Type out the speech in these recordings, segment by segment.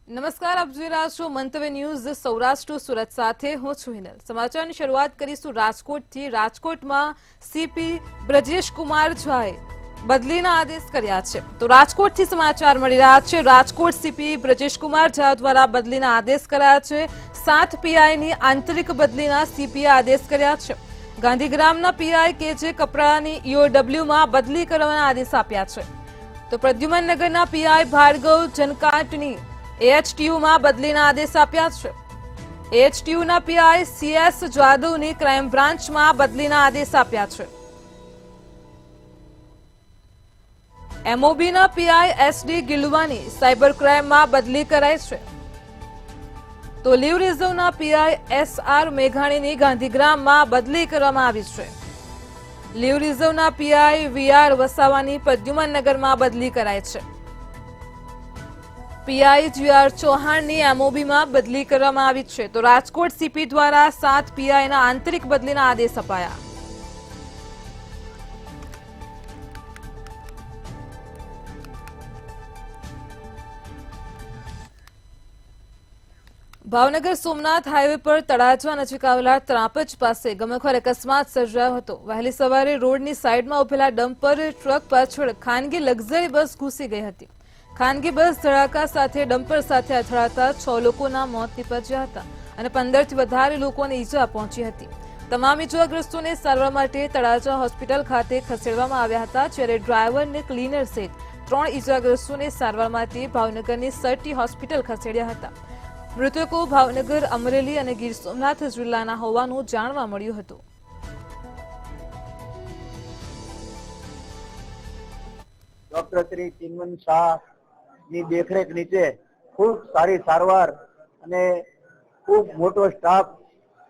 નમસ્કાર, આપ જોઈ રહ્યા છો મંતવ્ય ન્યૂઝ સૌરાષ્ટ્ર સુરત સાથે હું છું હિનલ। સમાચારની શરૂઆત કરીશું રાજકોટથી। રાજકોટમાં સીપી બ્રજેશ કુમાર ઝાએ બદલીના આદેશ કર્યા છે। તો રાજકોટથી સમાચાર મળી રહ્યા છે। રાજકોટ સીપી બ્રજેશ કુમાર ઝા દ્વારા બદલીના આદેશ કર્યા છે। 7 પીઆઈની આંતરિક બદલીના સીપીએ આદેશ કર્યા છે। ગાંધીગ્રામના પીઆઈ કેજે કપરાની ઈઓડબ્લ્યુમાં બદલી કરવાના આદેશ આપ્યા છે। તો પ્રદ્યુમનનગરના પીઆઈ ભાર્ગવ જનકાટની એએચટીયુમાં બદલીના આદેશ આપ્યા છે। એએચટીયુના પીઆઈ સીએસ જાદવની ક્રાઇમ બ્રાન્ચમાં બદલીના આદેશ આપ્યા છે। એમઓબીના પીઆઈ એસડી ગિલવાની સાયબર ક્રાઇમમાં બદલી કરાઈ છે। તો લીવ રિઝર્વના પીઆઈ એસઆર મેઘાણીની ગાંધીગ્રામમાં બદલી કરવામાં આવી છે। લીવ રિઝર્વના પીઆઈ વીઆર વસાવાની પ્રદ્યુમનનગરમાં બદલી કરાઈ છે। પીઆઈ જીઆર ચૌહાણની એમઓબીમાં બદલી કરવામાં આવી છે। તો રાજકોટ સીપી દ્વારા 7 પીઆઈના આંતરિક બદલીના આદેશ અપાયા। ભાવનગર સોમનાથ હાઈવે પર તળાજા નજીક આવેલા ત્રાપજ પાસે ગમખ્વાર અકસ્માત સર્જાયો હતો। વહેલી સવારે રોડની સાઈડમાં ઉભેલા ડમ્પર ટ્રક પાછળ ખાનગી લક્ઝરી બસ ઘૂસી ગઈ હતી। ખાનગી બસ ધડાકા સાથે ડમ્પર સાથે અથડાતા 6 લોકોના મોત નીપજ્યા હતા અને 15થી વધારે લોકોને ઈજા પહોંચી હતી। તમામ ઈજાગ્રસ્તોને સારવાર માટે તળાજા હોસ્પિટલ ખાતે ખસેડવામાં આવ્યા હતા, જ્યારે ડ્રાઈવર અને ક્લીનર સહિત 3 ઈજાગ્રસ્તોને સારવાર માટે ભાવનગરની સરટી હોસ્પિટલ ખસેડ્યા હતા। મૃતકો ભાવનગર, અમરેલી અને ગીર સોમનાથ જિલ્લાના હોવાનું જાણવા મળ્યું હતું। ડોક્ટર શ્રી ચિન્મન શાહ ની દેખરેખ નીચે ખૂબ સારી સારવાર અને ખૂબ મોટો સ્ટાફ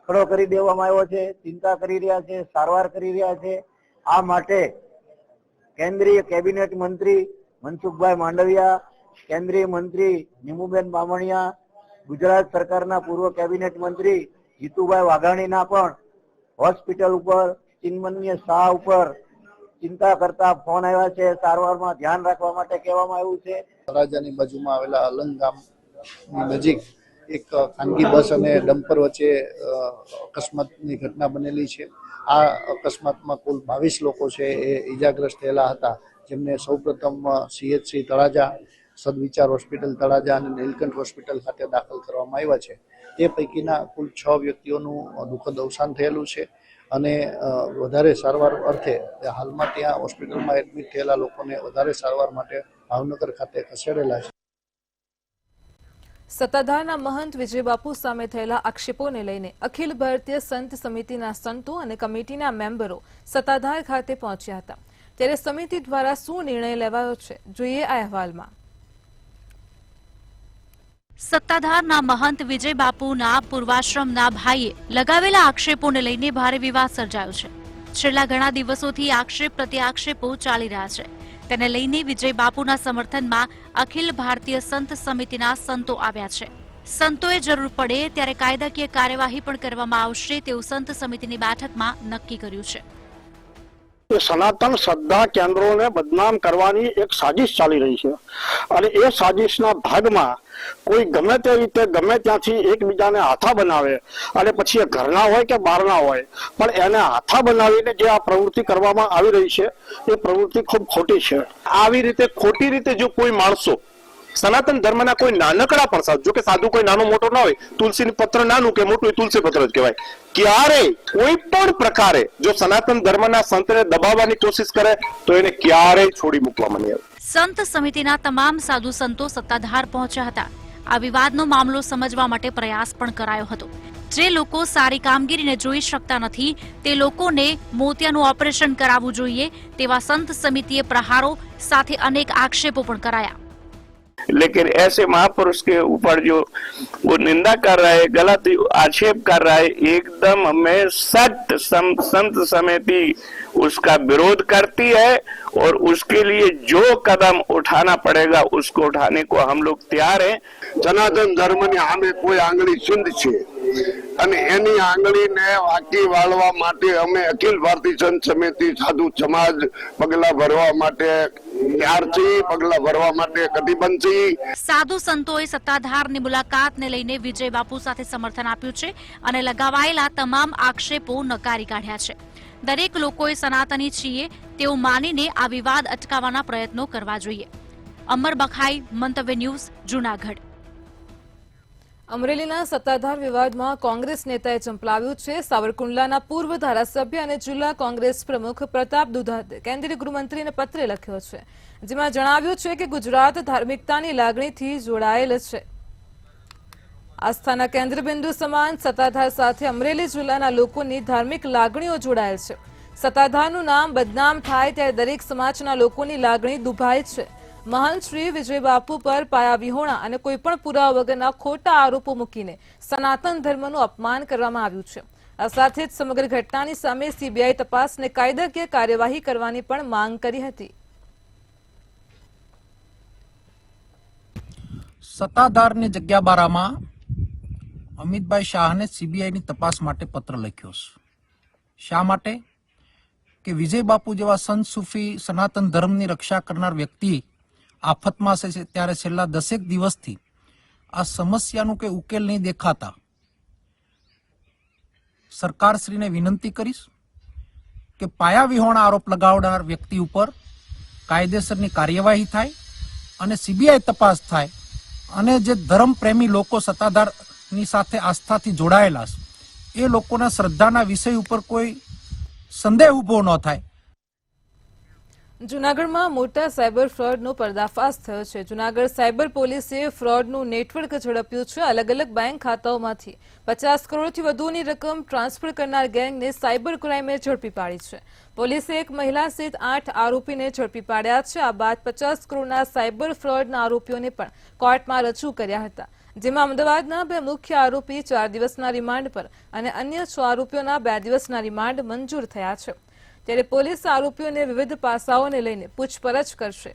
ખડો કરી દેવામાં આવ્યો છે। ચિંતા કરી રહ્યા છે, સારવાર કરી રહ્યા છે। આ માટે કેન્દ્રીય કેબિનેટ મંત્રી મનસુખભાઈ માંડવિયા, કેન્દ્રીય મંત્રી નીમુબેન બામણિયા, ગુજરાત સરકારના પૂર્વ કેબિનેટ મંત્રી જીતુભાઈ વાઘાણીના પણ હોસ્પિટલ ઉપર ચિન્મન્ય શાહ ઉપર ચિંતા કરતા ફોન આવ્યા છે। સારવારમાં ધ્યાન રાખવા માટે કહેવામાં આવ્યું છે। તળાજાની બાજુમાં આવેલા અલંગ ગામ નજીક એક ખાનગી બસ અને ડમ્પર વચ્ચે અકસ્માતની ઘટના બનેલી છે। આ અકસ્માતમાં કુલ 22 લોકો છે એ ઈજાગ્રસ્ત થયેલા હતા, જેમને સૌપ્રથમ સીએચસી તળાજા, સદવિચાર હોસ્પિટલ તળાજા અને નીલકંઠ હોસ્પિટલ ખાતે દાખલ કરવામાં આવ્યા છે। તે પૈકીના કુલ 6 વ્યક્તિઓનું દુઃખદ અવસાન થયેલું છે અને વધારે સારવાર અર્થે હાલમાં ત્યાં હોસ્પિટલમાં એડમિટ થયેલા લોકોને વધારે સારવાર માટે ભાવનગર ખાતે ખસેડેલા છે। સત્તાધારના મહંત વિજયબાપુ સામે થયેલા આક્ષેપોને લઈને અખિલ ભારતીય સંત સમિતિના સંતો અને કમિટીના મેમ્બરો સત્તાધાર ખાતે પહોંચ્યા હતા, ત્યારે સમિતિ દ્વારા શું નિર્ણય લેવાયો છે, જોઈએ આ અહેવાલમાં। સત્તાધારના મહંત વિજયબાપુના પૂર્વાશ્રમના ભાઈએ લગાવેલા આક્ષેપોને લઈને ભારે વિવાદ સર્જાયો છે। છેલ્લા ઘણા દિવસોથી આક્ષેપ પ્રત્યાક્ષેપો ચાલી રહ્યા છે, તેને લઈને વિજયબાપુના સમર્થનમાં અખિલ ભારતીય સંત સમિતિના સંતો આવ્યા છે। સંતોએ જરૂર પડે ત્યારે કાયદાકીય કાર્યવાહી પણ કરવામાં આવશે તેવું સંત સમિતિની બેઠકમાં નક્કી કર્યું છે। સનાતન શ્રદ્ધા કેન્દ્રોને બદનામ કરવાની એક સાજિશ ચાલી રહી છે અને એ સાજિશના ભાગમાં કોઈ ગમે તે રીતે ગમે ત્યાંથી એકબીજાને હાથા બનાવે અને પછી એ ઘરના હોય કે બહારના હોય પણ એને હાથા બનાવીને જે આ પ્રવૃત્તિ કરવામાં આવી રહી છે એ પ્રવૃત્તિ ખૂબ ખોટી છે। આવી રીતે ખોટી રીતે જો કોઈ માણસો સનાતન ધર્મના કોઈ નાનકડા પણ સાધુ, જો કે સાધુ કોઈ નાનો મોટો ના હોય, તુલસી પત્ર નાનું કે મોટું તુલસી પત્ર જ કહેવાય, ક્યારે કોઈ પણ પ્રકારે જો સનાતન ધર્મના સંતને દબાવવાની કોશિશ કરે તો એને ક્યારેય છોડી મૂકવામાં નહીં આવે। સંત સમિતિના તમામ સાધુ સંતો સત્તાધાર પહોંચ્યા હતા। આ વિવાદનો મામલો સમજવા માટે પ્રયાસ પણ કરાયો હતો। જે લોકો સારી કામગીરીને જોઈ શકતા નથી તે લોકોને મોતિયાનું ઓપરેશન કરાવવું જોઈએ તેવા સંત સમિતિએ પ્રહારો સાથે અનેક આક્ષેપો પણ કરાયા। लेकिन ऐसे महापुरुष के ऊपर जो वो निंदा कर रहा है, गलत आक्षेप कर रहा है, एकदम हमें संत समिति उसका विरोध करती है और उसके लिए जो कदम उठाना पड़ेगा उसको उठाने को हम लोग तैयार हैं। સનાતન ધર્મની સામે કોઈ આંગળી ચીંધ છે અને એની આંગળીને વાંકી વાળવા માટે અમે અખિલ ભારતીય સંત સમિતિ સાધુ સમાજ પગલા ભરવા માટે તૈયાર છીએ, પગલા ભરવા માટે કટિબદ્ધ છીએ। સાધુ સંતોએ સત્તાધારની મુલાકાતને લઈને વિજય બાપુ સાથે સમર્થન આપ્યું છે અને લગાવાયેલા તમામ આક્ષેપો નકારી કાઢ્યા છે। દરેક લોકોએ સનાતની છીએ તેવું માનીને આ વિવાદ અટકાવવાના પ્રયત્નો કરવા જોઈએ। અમર બખાઈ, મંતવ્ય ન્યૂઝ, જૂનાગઢ। અમરેલીના સત્તાધાર વિવાદમાં કોંગ્રેસ નેતાએ ચંપલાવ્યું છે। સાવરકુંડલાના પૂર્વ ધારાસભ્ય અને જિલ્લા કોંગ્રેસ પ્રમુખ પ્રતાપ દુધાતે કેન્દ્રીય ગૃહમંત્રીને પત્ર લખ્યો છે, જેમાં જણાવ્યું છે કે ગુજરાત ધાર્મિકતાની લાગણીથી જોડાયેલ છે। આસ્થાના કેન્દ્રબિંદુ સમાન સત્તાધાર સાથે અમરેલી જિલ્લાના લોકોની ધાર્મિક લાગણીઓ જોડાયેલ છે। સત્તાધારનું નામ બદનામ થાય ત્યારે દરેક સમાજના લોકોની લાગણી દુભાય છે। મહાન શ્રી વિજય બાપુ પર પાયાવિહોણા અને કોઈપણ પુરાવા વગરના ખોટા આરોપો મૂકીને સનાતન ધર્મનું અપમાન કરવામાં આવ્યું છે। આ સાથે જ સમગ્ર ઘટનાની સામે સીબીઆઈ તપાસને કાયદાકીય કાર્યવાહી કરવાની પણ માંગ કરી હતી। સત્તાધારની જગ્યા બારામાં અમિતભાઈ શાહને સીબીઆઈની તપાસ માટે પત્ર લખ્યો છે। શા માટે? કે વિજય બાપુ જેવા સંત સૂફી સનાતન ધર્મની રક્ષા કરનાર વ્યક્તિ આફતમાં છે ત્યારે છેલ્લા 10 દિવસથી આ સમસ્યાનું કોઈ ઉકેલ નહીં દેખાતા સરકારશ્રીને વિનંતી કરીશ કે પાયાવિહોણા આરોપ લગાવનાર વ્યક્તિ ઉપર કાયદેસરની કાર્યવાહી થાય અને સીબીઆઈ તપાસ થાય અને જે ધર્મપ્રેમી લોકો સત્તાધારની સાથે આસ્થાથી જોડાયેલા છે એ લોકોના શ્રદ્ધાના વિષય ઉપર કોઈ સંદેહ ઊભો ન થાય। જૂનાગઢમાં મોટા સાયબર ફ્રોડનો પર્દાફાશ થયો છે। જૂનાગઢ સાયબર પોલીસે ફ્રોડનું નેટવર્ક ઝડપ્યું છે। અલગ અલગ બેંક ખાતાઓમાંથી 50 કરોડથી વધુની રકમ ટ્રાન્સફર કરનાર ગેંગને સાયબર ક્રાઇમે ઝડપી પાડી છે। પોલીસે એક મહિલા સહિત 8 આરોપીને ઝડપી પાડ્યા છે। આ બાદ 50 કરોડના સાયબર ફ્રોડના આરોપીઓને પણ કોર્ટમાં રજૂ કર્યા હતા, જેમાં અમદાવાદના 2 મુખ્ય આરોપી 4 દિવસના રિમાન્ડ પર અને અન્ય 6 આરોપીઓના 2 દિવસના રિમાન્ડ મંજૂર થયા છે। ત્યારે પોલીસ આરોપીઓને વિવિધ પાસાઓને લઈને પૂછપરછ કરશે।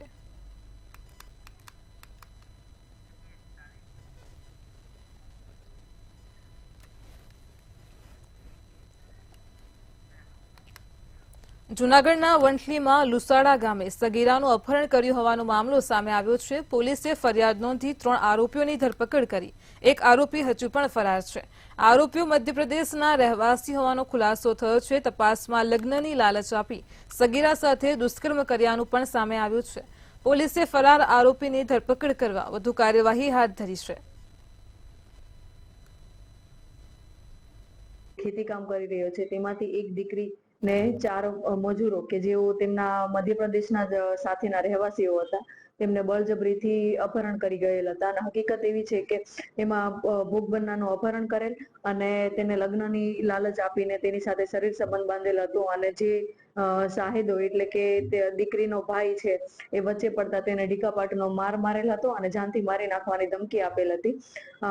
જૂનાગઢના વંથલીમાં લુસાડા ગામે સગીરાનું અપહરણ કર્યું હોવાનો મામલો સામે આવ્યો છે। પોલીસે ફરિયાદ નોંધી 3 આરોપીઓની ધરપકડ કરી। એક આરોપી હજુ પણ ફરાર છે। આરોપીઓ મધ્યપ્રદેશના રહેવાસી હોવાનો ખુલાસો થયો છે। તપાસમાં લગ્નની લાલચ આપી સગીરા સાથે દુષ્કર્મ કર્યાનું પણ સામે આવ્યું છે। પોલીસે ફરાર આરોપીની ધરપકડ કરવા વધુ કાર્યવાહી હાથ ધરી છે। ખેતીકામ કરી રહ્યો છે, તેમાંથી એક દીકરી ને 4 મજૂરો કે જેઓ તેમના મધ્યપ્રદેશના સાથેના રહેવાસીઓ હતા તેમને બળજબરીથી અપહરણ કરી ગયેલ હતા। અને હકીકત એવી છે કે એમાં ભોગ બનનારનું અપહરણ કરેલ અને તેને લગ્નની લાલચ આપીને તેની સાથે શરીર સંબંધ બાંધેલ હતો અને જે શાહિદો એટલે કે દીકરીનો ભાઈ છે એ વચ્ચે પડતા તેને ઢીકાપાટનો માર મારેલ હતો અને જાનથી મારી નાખવાની ધમકી આપેલ હતી।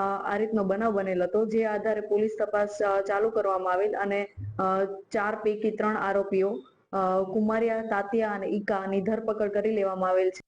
આ રીતનો બનાવ બનેલ હતો, જે આધારે પોલીસ તપાસ ચાલુ કરવામાં આવેલ અને 4 પૈકી 3 આરોપીઓ કુમારિયા, તાતિયા અને ઈકાની ધરપકડ કરી લેવામાં આવેલ છે।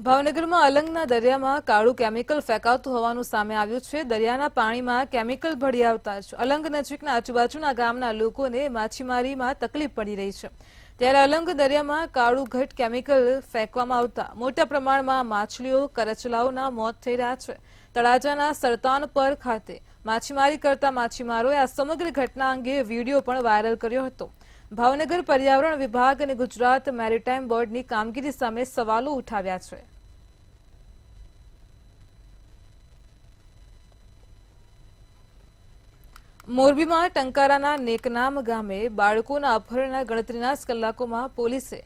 ભાવનગરમાં અલંગના દરિયામાં કાળું કેમિકલ ફેંકાતું હોવાનું સામે આવ્યું છે। દરિયાના પાણીમાં કેમિકલ ભળી આવતા જ અલંગ નજીકના આજુબાજુના ગામના લોકોને માછીમારીમાં તકલીફ પડી રહી છે। ત્યારે અલંગ દરિયામાં કાળું ઘટ કેમિકલ ફેંકવામાં આવતા મોટા પ્રમાણમાં માછલીઓ, કરચલાઓના મોત થઈ રહ્યા છે। તળાજાના સરતાનપર ખાતે માછીમારી કરતા માછીમારોએ આ સમગ્ર ઘટના અંગે વિડીયો પણ વાયરલ કર્યો હતો। ભાવનગર પર્યાવરણ વિભાગ અને ગુજરાત મેરીટાઈમ બોર્ડની કામગીરી સામે સવાલો ઉઠાવ્યા છે। મોરબીમાં ટંકારાના નેકનામ ગામે બાળકોના અપહરણના ગણતરીના જ કલાકોમાં પોલીસે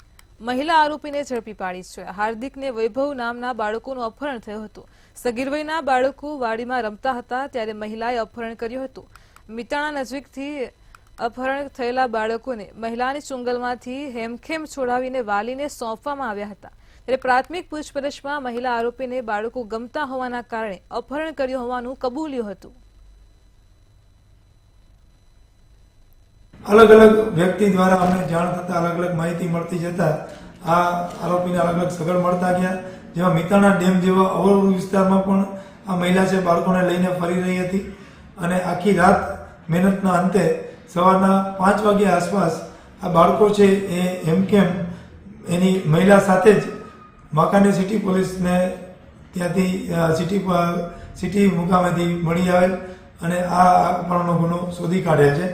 મહિલા આરોપીને ઝડપી પાડી છે। હાર્દિકને વૈભવ નામના બાળકોનું અપહરણ થયું હતું। સગીર વયના બાળકો વાડીમાં રમતા હતા ત્યારે મહિલાએ અપહરણ કર્યું હતું। મિતાણા નજીકથી અપહરણ થયેલા બાળકોને મહિલાની ચુંગલમાંથી હેમખેમ છોડાવીને વાલીને સોંપવામાં આવ્યા હતા। ત્યારે પ્રાથમિક પૂછપરછમાં મહિલા આરોપીને બાળકો ગમતા હોવાના કારણે અપહરણ કર્યું હોવાનું કબૂલ્યું હતું। અલગ અલગ વ્યક્તિ દ્વારા અમને જાણ થતાં અલગ અલગ માહિતી મળતી જતાં આ આરોપીને અલગ અલગ સગડ મળતા ગયા, જેમાં મિતાણા ડેમ જેવા અવરોધ વિસ્તારમાં પણ આ મહિલા છે બાળકોને લઈને ફરી રહી હતી અને આખી રાત મહેનતના અંતે સવારના 5 વાગ્યા આસપાસ આ બાળકો છે એ હેમકેમ એની મહિલા સાથે જ વાંકાનેર સિટી પોલીસને ત્યાંથી સિટી મુકામેથી મળી આવેલ અને આ અપહરણનો ગુનો શોધી કાઢ્યા છે.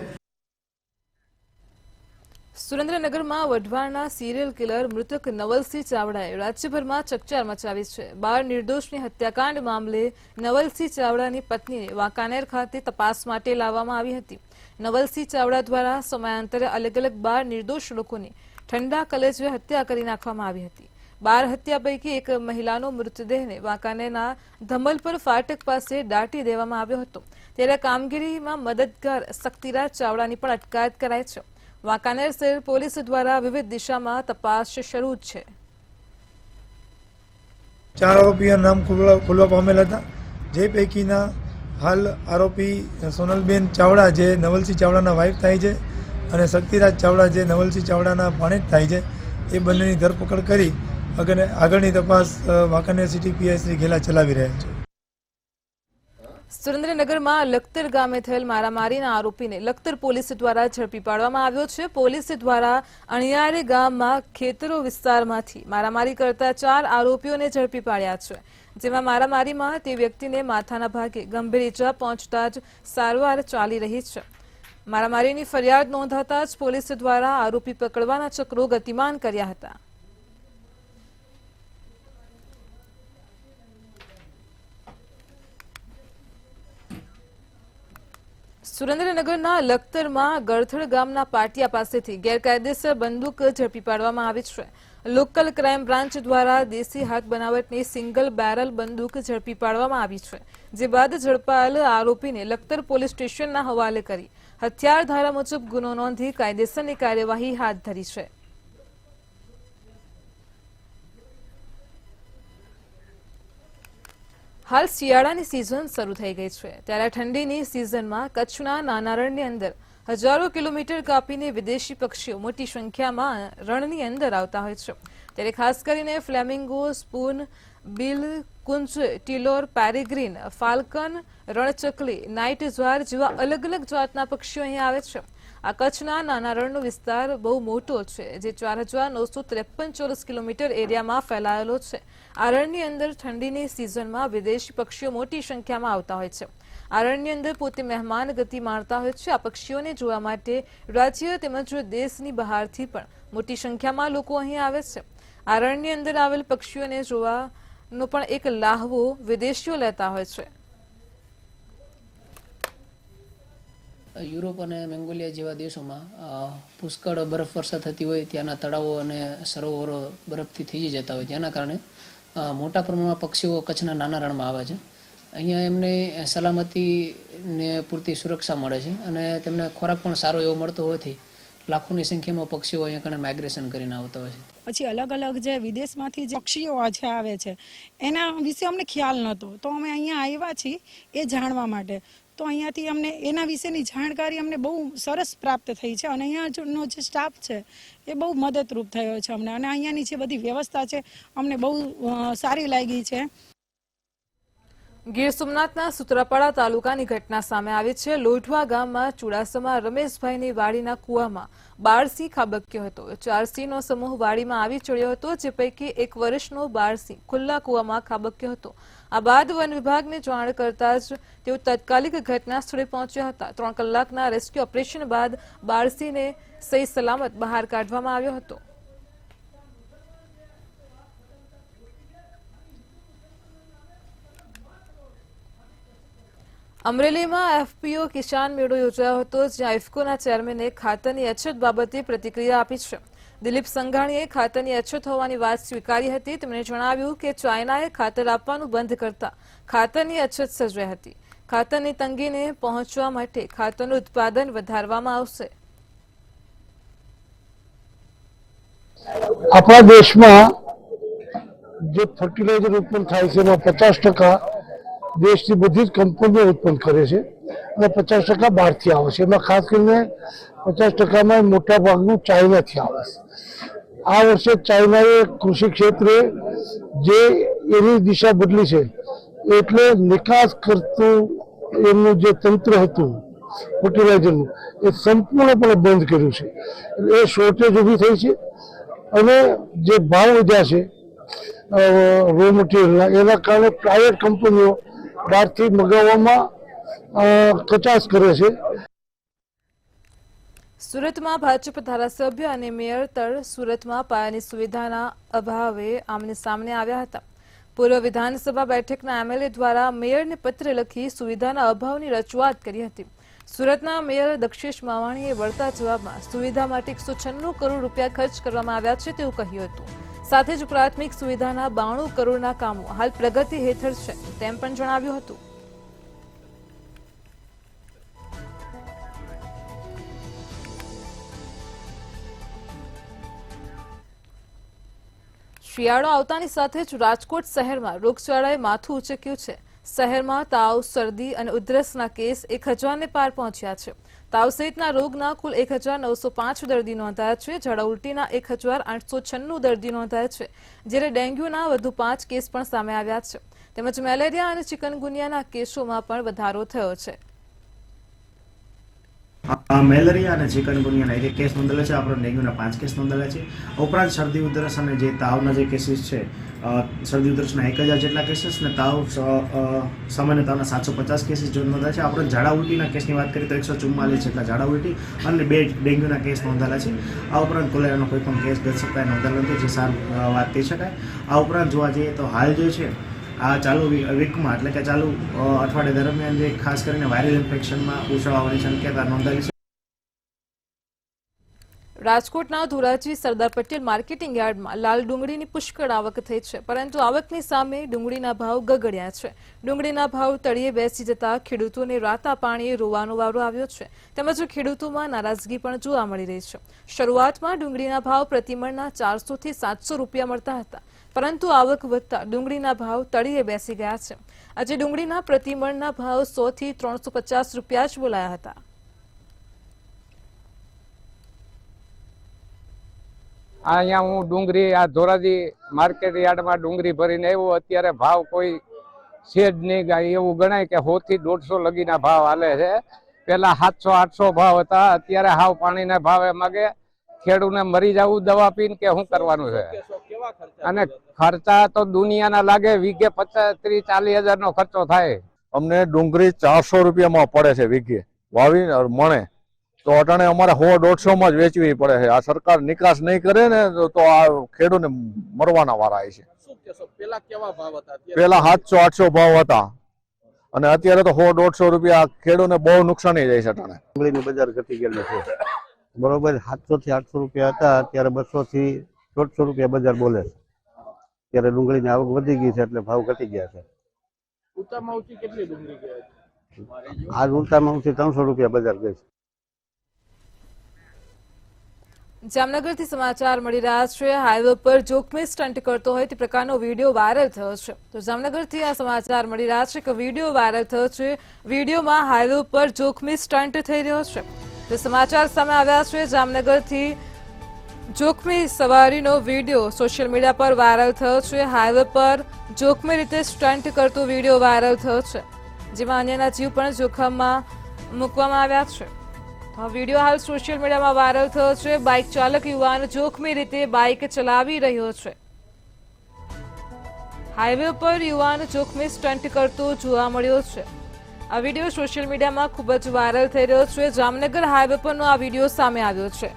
સુરેન્દ્રનગરમાં વઢવાણના સિરિયલ કિલર મૃતક નવલસિંહ ચાવડાએ રાજ્યભરમાં ચકચાર મચાવી છે. 12 નિર્દોષની હત્યાકાંડ મામલે નવલસિંહ ચાવડાની પત્નીને વાંકાનેર ખાતે તપાસ માટે લાવવામાં આવી હતી. નવલસિંહ ચાવડા દ્વારા સમયાંતરે અલગ અલગ 12 નિર્દોષ લોકોની ઠંડા કલેજે હત્યા કરી નાખવામાં આવી હતી. 12 હત્યા પૈકી એક મહિલાનો મૃતદેહને વાંકાનેરના ધમલપર ફાટક પાસે દાટી દેવામાં આવ્યો હતો. ત્યારે કામગીરીમાં મદદગાર શક્તિરાજ ચાવડાની પણ અટકાયત કરાઈ છે. વાંકાનેર શહેર પોલીસ દ્વારા વિવિધ દિશામાં તપાસ શરૂ છે. 4 આરોપીના નામ ખુલવા પામેલ હતા, જે પૈકીના હાલ આરોપી સોનલબેન ચાવડા જે નવલસિંહ ચાવડાના વાઇફ થાય છે અને શક્તિરાજ ચાવડા જે નવલસિંહ ચાવડાના ભાણેજ થાય છે, એ બંનેની ધરપકડ કરી આગળની તપાસ વાંકાનેર સિટી પીઆઈ શ્રી ઘેલા ચલાવી રહ્યા છે. સુરેન્દ્રનગરમાં લખતર ગામે થયેલ મારામારીના આરોપીને લખતર પોલીસ દ્વારા ઝડપી પાડવામાં આવ્યો છે. પોલીસ દ્વારા અણિયારી ગામમાં ખેતરો વિસ્તારમાંથી મારામારી કરતા 4 આરોપીઓને ઝડપી પાડ્યા છે, જેમાં મારામારીમાં તે વ્યક્તિને માથાના ભાગે ગંભીર ઈજા પહોંચતા જ સારવાર ચાલી રહી છે. મારામારીની ફરિયાદ નોંધાતા જ પોલીસ દ્વારા આરોપી પકડવાના ચક્રો ગતિમાન કર્યા હતા. સુરેન્દ્રનગરના લખતરમાં ગળથડ ગામના પાટિયા પાસેથી ગેરકાયદેસર બંદૂક ઝડપી પાડવામાં આવી છે. લોકલ ક્રાઇમ બ્રાન્ચ દ્વારા દેશી હાથ બનાવટની સિંગલ બેરલ બંદૂક ઝડપી પાડવામાં આવી છે, જે બાદ ઝડપાયેલ આરોપીને લખતર પોલીસ સ્ટેશનના હવાલે કરી હથિયાર ધારા મુજબ ગુનો નોંધી કાયદેસરની કાર્યવાહી હાથ ધરી છે. હાલ શિયાળાની સિઝન શરૂ થઈ ગઈ છે, ત્યારે ઠંડીની સિઝનમાં કચ્છના નાના રણની અંદર હજારો કિલોમીટર કાપીને વિદેશી પક્ષીઓ મોટી સંખ્યામાં રણની અંદર આવતા હોય છે. ત્યારે ખાસ કરીને ફ્લેમિંગો, સ્પૂન બિલ, કુંજ, ટિલોર, પેરીગ્રીન, ફાલ્કન, રણચકલી, નાઇટ જ્વાર જેવા અલગ અલગ જાતના પક્ષીઓ અહીં આવે છે. આ કચ્છના નાના રણનો વિસ્તાર બહુ મોટો છે, જે 4953 ચોરસ કિલોમીટર એરિયામાં ફેલાયેલો છે. આ રણની અંદર ઠંડીની સિઝનમાં વિદેશી પક્ષીઓ મોટી સંખ્યામાં આવતા હોય છે. આ રણની અંદર પોતે મહેમાન ગતિ માણતા હોય છે. આ પક્ષીઓને જોવા માટે રાજ્ય તેમજ દેશની બહારથી પણ મોટી સંખ્યામાં લોકો અહીં આવે છે. આ રણની અંદર આવેલ પક્ષીઓને જોવાનો પણ એક લાહવો વિદેશીઓ લેતા હોય છે. યુરોપ અને મેંગોલિયા જેવા દેશોમાં પુષ્કળ બરફવર્ષા થતી હોય, ત્યાંના તળાવો અને સરોવરો બરફથી થઈ જતા હોય, જેના કારણે મોટા પ્રમાણમાં પક્ષીઓ કચ્છના નાના રણમાં આવે છે. અહીંયા એમને સલામતીને પૂરતી સુરક્ષા મળે છે અને તેમને ખોરાક પણ સારો એવો મળતો હોવાથી લાખોની સંખ્યામાં પક્ષીઓ અહીંયા કણે માઇગ્રેશન કરીને આવતા હોય છે. પછી અલગ અલગ જે વિદેશમાંથી જે પક્ષીઓ છે આવે છે એના વિશે અમને ખ્યાલ નહોતો, તો અમે અહીંયા આવ્યા છીએ એ જાણવા માટે. તો અહીંયાથી અમને એના વિશેની જાણકારી અમને બહુ સરસ પ્રાપ્ત થઈ છે અને અહીંયાનો જે સ્ટાફ છે એ બહુ મદદરૂપ થયો છે અમને, અને અહીંયાની જે બધી વ્યવસ્થા છે અમને બહુ સારી લાગી છે. ગીર સોમનાથના સુત્રાપાડા તાલુકાની ઘટના સામે આવી છે. લોઢવા ગામમાં ચુડાસમા રમેશભાઈની વાડીના કુવામાં બાળસિંહ ખાબક્યો હતો. 4 સિંહનો સમૂહ વાડીમાં આવી ચડ્યો હતો, જે પૈકી 1 વર્ષનો બાળસિંહ ખુલ્લા કુવામાં ખાબક્યો હતો. આ બાદ વન વિભાગને જાણ કરતા જ તેઓ તાત્કાલિક ઘટના સ્થળે પહોંચ્યા હતા. 3 કલાકના રેસ્ક્યુ ઓપરેશન બાદ બાળસિંહને સહી સલામત બહાર કાઢવામાં આવ્યો હતો. અમરેલીમાં એફપીઓ કિસાન મેળો યોજાયો હતો, જ્યાં ઇફકોના ચેરમેને ખાતરની અછત બાબતે પ્રતિક્રિયા આપી છે. દિલીપ સંઘાણીએ ખાતરની અછત હોવાની વાત સ્વીકારી હતી. તેમણે જણાવ્યું કે ચાઇનાએ ખાતર આપવાનું બંધ કરતા ખાતરની અછત સર્જાઈ હતી. ખાતરની તંગીને પહોંચવા માટે ખાતરનું ઉત્પાદન વધારવામાં આવશે. આપણા દેશમાં જે ફર્ટિલાઇઝર ઉત્પન્ન થાય છે એમાં 50% દેશની બધી જ કંપનીઓ ઉત્પન્ન કરે છે અને 50% બહારથી આવે છે. એમાં ખાસ કરીને 50%માં મોટા ભાગનું ચાઇનાથી આવે છે. આ વર્ષે ચાઇનાએ કૃષિ ક્ષેત્રે જે એની દિશા બદલી છે, એટલે નિકાસ કરતું એમનું જે તંત્ર હતું ફર્ટિલાઇઝરનું એ સંપૂર્ણપણે બંધ કર્યું છે. એ શોર્ટેજ ઊભી થઈ છે અને જે ભાવ વધ્યા છે રો મટીરિયલના, એના કારણે પ્રાઇવેટ કંપનીઓ બહારથી મગાવવામાં કચાશ કરે છે. સુરતમાં ભાજપ ધારાસભ્ય અને મેયર તળ સુરતમાં પાયાની સુવિધાના અભાવે આમને સામને આવ્યા હતા. પૂર્વ વિધાનસભા બેઠકના એમએલએ દ્વારા મેયરને પત્ર લખી સુવિધાના અભાવની રજૂઆત કરી હતી. સુરતના મેયર દક્ષેશ માવાણીએ વળતા જવાબમાં સુવિધા માટે 196 કરોડ રૂપિયા ખર્ચ કરવામાં આવ્યા છે તેવું કહ્યું હતું. સાથે જ પ્રાથમિક સુવિધાના 92 કરોડના કામો હાલ પ્રગતિ હેઠળ છે તેમ પણ જણાવ્યું હતું. શિયાળો આવતાની સાથે જ રાજકોટ શહેરમાં રોગચાળાએ માથું ઉચક્યું છે. શહેરમાં તાવ, શરદી અને ઉધરસના કેસ 1000ને પાર પહોંચ્યા છે. તાવ સહિતના રોગના કુલ 1905 દર્દી નોંધાયા છે. ઝાડા ઉલટીના 1896 દર્દી નોંધાયા છે, જ્યારે ડેન્ગ્યુના વધુ 5 કેસ પણ સામે આવ્યા છે. તેમજ મેલેરિયા અને ચિકનગુનિયાના કેસોમાં પણ વધારો થયો છે. મેલેરિયા અને ચિકનગુનિયાના 1 કેસ નોંધાયેલા છે. આપણે ડેન્ગ્યુના 5 કેસ નોંધાયેલા છે. ઉપરાંત શરદી ઉધરસ અને જે તાવના જે કેસીસ છે, શરદી ઉધરસના 1000 જેટલા કેસીસ અને તાવ સામાન્ય તાવના 750 કેસીસ નોંધાયા છે. આપણે ઝાડા ઉલટીના કેસની વાત કરીએ તો 144 જેટલા ઝાડા ઉલટી અને 2 ડેન્ગ્યુના કેસ નોંધાયેલા છે. આ ઉપરાંત કોલેરાનો કોઈ પણ કેસ ગત સપ્તાહે નોંધાયેલો નથી, જે સારી વાત કહી શકાય. આ ઉપરાંત જોવા જઈએ તો હાલ જે છે આ ચાલુ વીકમાં એટલે કે ચાલુ અઠવાડિયા દરમિયાન જે ખાસ કરીને વાયરલ ઇન્ફેક્શનમાં ઉછાળ આવવાની શક્યતા નોંધાયેલી છે. રાજકોટના ધોરાજી સરદાર પટેલ માર્કેટિંગ યાર્ડમાં લાલ ડુંગળીની પુષ્કળ આવક થઈ છે, પરંતુ આવકની સામે ડુંગળીના ભાવ ગગડ્યા છે. ડુંગળીના ભાવ તળિયે બેસી જતા ખેડૂતોને રાતા પાણીએ રોવાનો વારો આવ્યો છે. તેમજ ખેડૂતોમાં નારાજગી પણ જોવા મળી રહી છે. શરૂઆતમાં ડુંગળીના ભાવ પ્રતિમણના 400 થી 700 રૂપિયા મળતા હતા, પરંતુ આવક વધતા ડુંગળીના ભાવ તળિયે બેસી ગયા છે. આજે ડુંગળીના પ્રતિમણના ભાવ 100 થી 350 રૂપિયા જ બોલાયા હતા. અહીંયા હું ડુંગળી આ ધોરાજી માર્કેટ યાર્ડમાં ડુંગળી ભરીને આવ્યો. અત્યારે ભાવ કોઈ છે જ નહીં, એવું ગણાય કે 100 થી 150 લગીના ભાવ હાલે છે. પેલા 700-800 ભાવ હતા, અત્યારે હાવ પાણીના ભાવે માગે. ખેડૂતને મરી જવું દવા પીને કે શું કરવાનું છે? અને ખર્ચા તો દુનિયાના લાગે, વીઘે 25-30-40 હજારનો ખર્ચો થાય. અમને ડુંગળી 400 રૂપિયામાં પડે છે વીઘે વાવી મણે, તો અટાણે અમારે 100-150 જ વેચવી પડે છે. આ સરકાર નિકાસ નહીં કરે ને તો આ ખેડૂતને મરવાના વારા છે. પેલા 700-800 ભાવ હતા અને અત્યારે તો 100-150 રૂપિયા. ખેડૂતને બહુ નુકસાની જાય છે. અટાણે ડુંગળીનું બજાર ઘટી ગયેલું છે. બરોબર, 700 થી 800 રૂપિયા હતા, અત્યારે 200 થી 150 રૂપિયા બજાર બોલે છે. ત્યારે ડુંગળીની આવક વધી ગઈ છે એટલે ભાવ ઘટી ગયા છે. આજ ઉલટામાં ઊંચી 300 રૂપિયા બજાર ગઈ છે. જામનગરથી સમાચાર મળી રહ્યા છે. હાઈવે પર જોખમી સ્ટન્ટ કરતો હોય તે પ્રકારનો વિડીયો વાયરલ થયો છે. તો જામનગરથી આ સમાચાર મળી રહ્યા છે કે વિડીયો વાયરલ થયો છે. વિડીયોમાં હાઈવે પર જોખમી સ્ટન્ટ થઈ રહ્યો છે. તો સમાચાર સામે આવ્યા છે. જામનગરથી જોખમી સવારીનો વિડીયો સોશિયલ મીડિયા પર વાયરલ થયો છે. હાઈવે પર જોખમી રીતે સ્ટન્ટ કરતો વિડીયો વાયરલ થયો છે, જેમાં અન્યના જીવ પણ જોખમમાં મૂકવામાં આવ્યા છે. આ વિડીયો હાલ સોશિયલ મીડિયામાં વાયરલ થયો છે. બાઇક ચાલક યુવાન જોખમી રીતે બાઇક ચલાવી રહ્યો છે. હાઈવે પર યુવાન જોખમી સ્ટન્ટ કરતો જોવા મળ્યો છે. આ વિડીયો સોશિયલ મીડિયામાં ખૂબ જ વાયરલ થઈ રહ્યો છે. જામનગર હાઈવે પરનો આ વિડીયો સામે આવ્યો છે.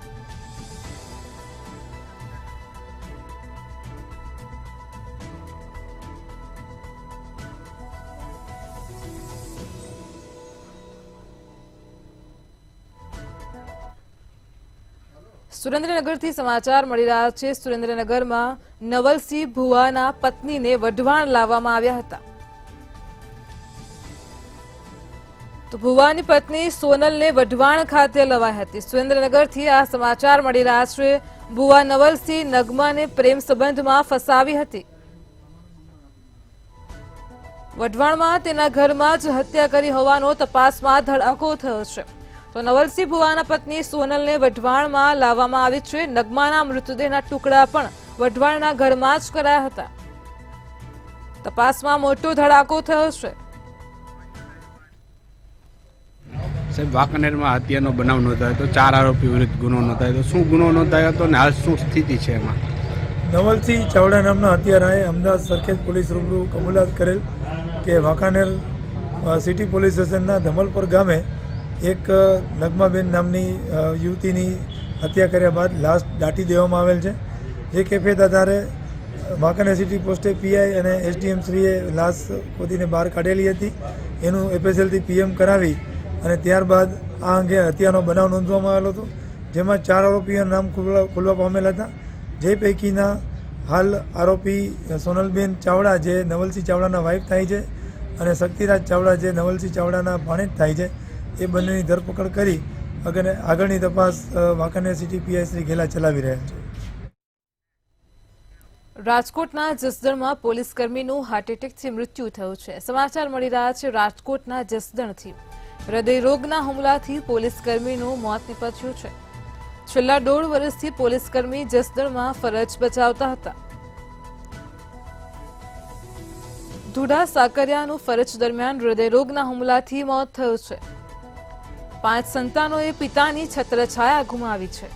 સુરેન્દ્રનગરથી સમાચાર મળી રહ્યા છે. સુરેન્દ્રનગરમાં નવલસિંહ ભુવાના પત્નીને વઢવાણ લાવવામાં આવ્યા હતા. તો ભુવાની પત્ની સોનલને વઢવાણ ખાતે લવાઈ હતી. સુરેન્દ્રનગરથી આ સમાચાર મળી રહ્યા છે. ભુવા નવલસિંહ નગમાને પ્રેમ સંબંધમાં ફસાવી હતી. વઢવાણમાં તેના ઘરમાં જ હત્યા કરી હોવાનો તપાસમાં ધડાકો થયો છે. તો નવલસિંહ ભુવાના પત્ની સોનલને વઢવાણમાં લાવવામાં આવી છે. નગમાના મૃતદેહના ટુકડા પણ વઢવાણના ઘરમાં જ કરાયા હતા. તપાસમાં મોટો ધડાકો થયો છે. સાહેબ, વાંકાનેરમાં હત્યાનો બનાવ નોંધાયો તો 4 આરોપી વિરુદ્ધ ગુનો નોંધાયો તો શું ગુનો નોંધાયો હતો ને હાલ શું સ્થિતિ છે એમાં? નવલસિંહ ચાવડા નામના હત્યારાએ અમદાવાદ સરખેજ પોલીસ રૂબરૂ કબૂલાત કરેલ કે વાંકાનેર સિટી પોલીસ સ્ટેશનના ધમલપુર ગામે એક નગમાબેન નામની યુવતીની હત્યા કર્યા બાદ લાશ દાટી દેવામાં આવેલ છે. જે કેફેત આધારે વાંકાનેર સિટી પોસ્ટે પીઆઈ અને એસડીએમ શ્રીએ લાશ ખોદીને બહાર કાઢેલી હતી. એનું એફએસએલથી પીએમ કરાવી અને ત્યારબાદ આ અંગે હત્યાનો બનાવ નોંધવામાં આવેલો હતો, જેમાં 4 આરોપીઓના નામ ખુલવા પામેલ હતા. જે પૈકીના હાલ આરોપી સોનલબેન ચાવડા જે નવલસિંહ ચાવડાના વાઇફ થાય છે અને શક્તિરાજ ચાવડા જે નવલસિંહ ચાવડાના ભાણેજ થાય છે, એ બંનેની ધરપકડ કરી આગળની તપાસ વાંકાનેર સિટી પીઆઈ શ્રી ઘેલા ચલાવી રહ્યા છે. રાજકોટના જસદણમાં પોલીસકર્મીનું હાર્ટ એટેકથી મૃત્યુ થયું છે. સમાચાર મળી રહ્યા છે રાજકોટના જસદણથી. હૃદયરોગના હુમલાથી પોલીસકર્મીનું મોત નીપજ્યું છે. છેલ્લા 1.5 વર્ષથી પોલીસકર્મી જસદણમાં ફરજ બજાવતા હતા. ધુડા સાકરિયાનું ફરજ દરમિયાન હૃદયરોગના હુમલાથી મોત થયું છે. 5 સંતાનોએ પિતાની છત્રછાયા ગુમાવી છે.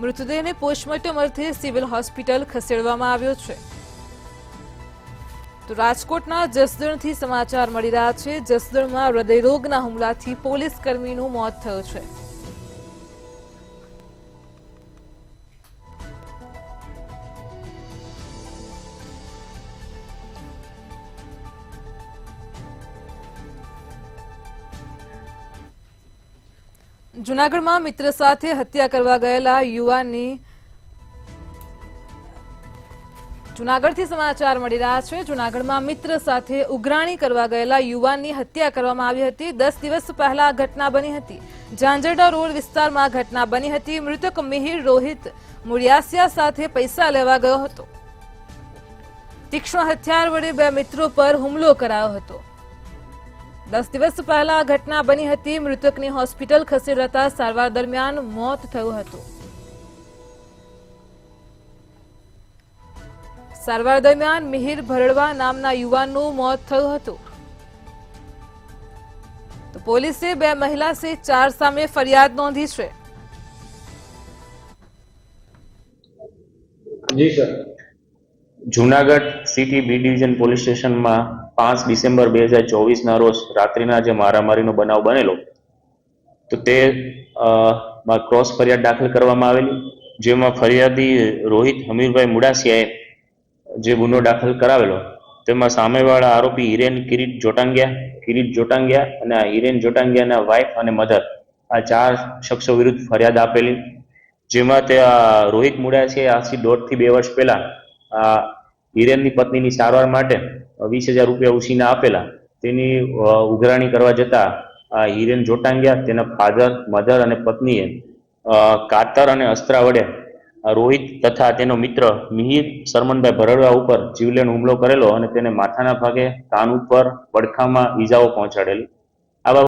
મૃતદેહને પોસ્ટમોર્ટમ અર્થે સિવિલ હોસ્પિટલ ખસેડવામાં આવ્યો છે. તો રાજકોટના જસદણથી સમાચાર મળી રહ્યા છે. જસદણમાં હૃદયરોગના હુમલાથી પોલીસકર્મીનું મોત થયું છે. જૂનાગઢમાં મિત્ર સાથે હત્યા કરવા ગયેલા યુવાનની જૂનાગઢથી સમાચાર મળી રહ્યા છે. જૂનાગઢમાં મિત્ર સાથે ઉઘરાણી કરવા ગયેલા યુવાનની હત્યા કરવામાં આવી હતી. 10 દિવસ પહેલા ઘટના બની હતી. ઝાંઝરડા રોડ વિસ્તારમાં ઘટના બની હતી. મૃતક મિહિર રોહિત મુડિયાસિયા સાથે પૈસા લેવા ગયો હતો. તીક્ષ્ણ હથિયાર વડે 2 મિત્રો પર હુમલો કરાયો હતો. 10 દિવસ પહેલા ઘટના બની હતી. મૃતકની હોસ્પિટલ ખસેડાતા સારવાર દરમિયાન મોત થયું હતું. સારવાર દરમિયાન મિહિર ભરડવા નામના યુવાનનું મોત થયું હતું. તો પોલીસે 2 મહિલા સહિત 4 સામે ફરિયાદ નોંધી છે. જી sir, Junagadh city B division police સ્ટેશનમાં 5 ડિસેમ્બર 2024 રોજ રાત્રિના જે મારામારીનો બનાવ બનેલો, તો તે ક્રોસ ફરિયાદ દાખલ કરવામાં આવેલી, જેમાં ફરિયાદી રોહિત હમીરભાઈ મુડાસિયાએ જે ગુનો દાખલ કરાવેલો, તેમાં સામેવાળા આરોપી હિરેન કિરીટ જોટાંગિયા અને આ હિરેન જોટાંગિયાના વાઇફ અને મધર, આ 4 શખ્સો વિરુદ્ધ ફરિયાદ આપેલી. જેમાં તે રોહિત મુડાસિયાએ આજથી 1.5 થી 2 વર્ષ પહેલા આ હિરેનની પત્નીની સારવાર માટે 20,000 રૂપિયા ઉછીના આપેલા. તેની ઉઘરાણી કરવા જતા આ હિરેન જોટાંગિયા, તેના ફાધર, મધર અને પત્નીએ કાતર અને અસ્ત્રા વડે રોહિત તથા તેનો મિત્ર મિહિર સરમનભાઈ ભરડવા ઉપર જીવલેણ હુમલો કરેલો અને તેને માથાના ભાગે, કાન ઉપર, પડખામાં ઈજાઓ પહોંચાડેલી.